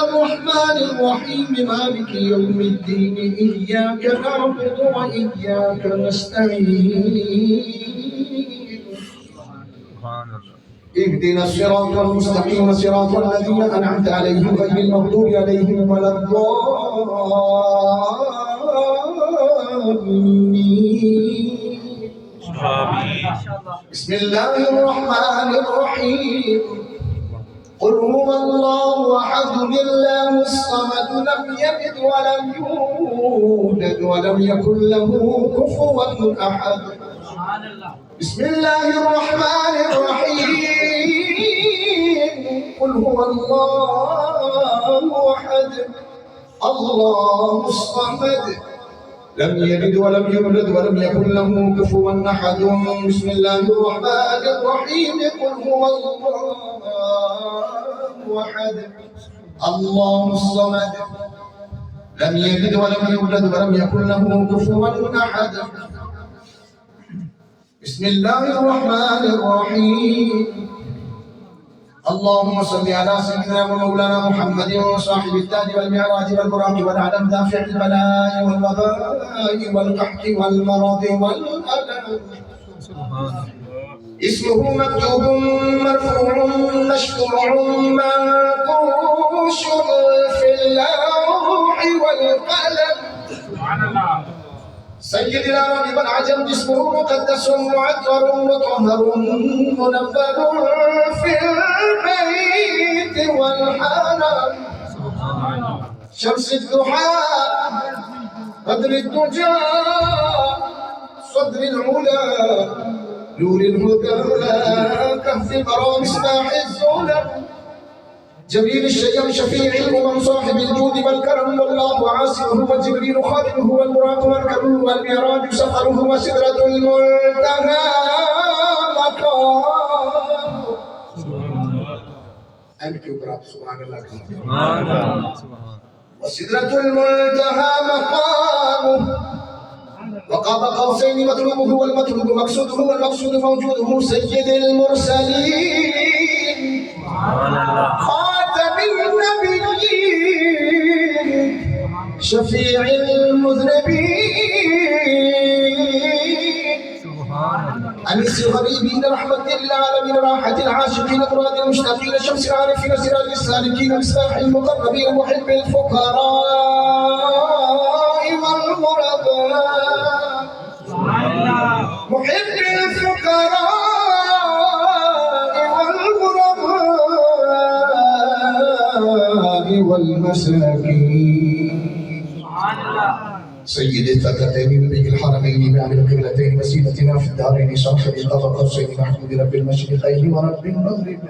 الرحمن الرحيم مالك يوم الدين إياك نعبد وإياك نستعين اهدنا الصراط المستقيم صراط الذين أنعمت عليهم غير المغضوب عليهم ولا الضالين. بسم الله الرحمن الرحيم. قل هو الله أحد الله الصمد لم يلد ولم يولد ولم يكن له كفوا أحد. بسم الله الرحمن الرحيم. قل هو الله أحد الله الصمد لم يلد ولم يولد ولم يكن له كفوا أحد. بسم الله الرحمن الرحيم. قل هو الله أحد الله الصمد لم يلد ولم يولد ولم يكن له كفوا أحد. بسم الله الرحمن الرحيم. اللهم صل على سيدنا ومولانا محمد صاحب التاج والمعراج والبراق والعلم دافع البلاء والوباء والقحط والمرض والألم. اسمه مكتوب مرفوع مشفوع منقوش في اللوح والقلم. سيد العرب والعجم جسمه مقدس معطر مطهر منبذ في البيت والحرم. شمس الضحى بدر الدجى صدر العلا نور الهدى كهف البرى مصباح الظلم. جبريل الشيم شفيع الأمم صاحب الجود والكرم والله عاصمه وجبريل خادمه والبراق مركبه والمعراج سفره وسدرة المنتهى مقامه. سبحان الله وسدرة المنتهى مقامه. وقاب قوسين مطلوبه والمطلوب مقصوده والمقصود موجوده. سيد المرسلين خاتم النبيين شفيع المذنبين أنيس الغريبين رحمة للعالمين راحة العاشقين مراد المشتاقين شمس العارفين سراج السالكين مصباح المقربين محب الفقراء والغرباء محب الفقراء والمساكين. سيد الثقلين نبي الحرمين إمام القبلتين وسيلتنا في الدارين صاحب قاب قوسين محمود رب المشرقين ورب المغربين.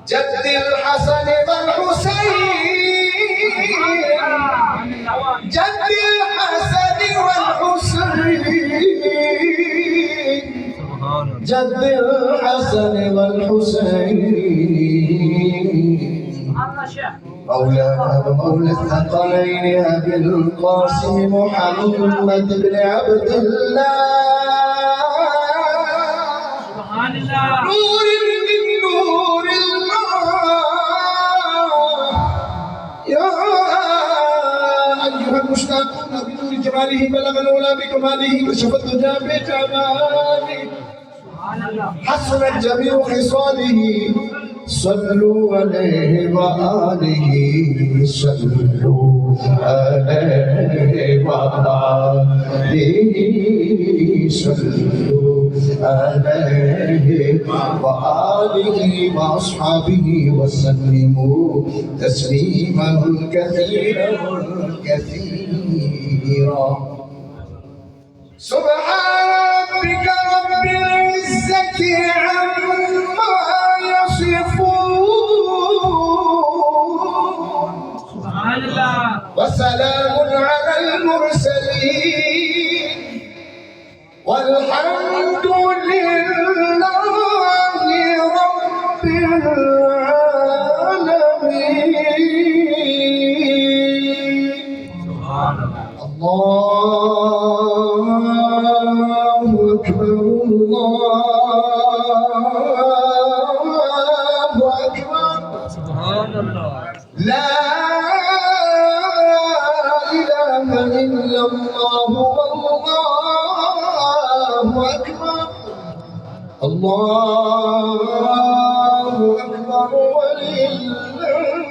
جد الحسن والحسين جد الحسن والحسين جد الحسن والحسين. مولانا ومولى الثقلين أبي القاسم محمد بن عبد الله نور من نور الله. يا أيها المشتاقون بنور جماله بلغ الأولى بكماله كشف الدجى بجماله حسنت جميع خصاله. صلوا عليه وآله صلوا عليه وآله صلوا عليه وآله وأصحابه وسلموا تسليما كثيرا كثيرا. سبحان ربك رب العزة عما وسلام على المرسلين والحمد لله رب العالمين. الله أكبر الله أكبر. لا إله إلا الله والله أكبر الله أكبر ولله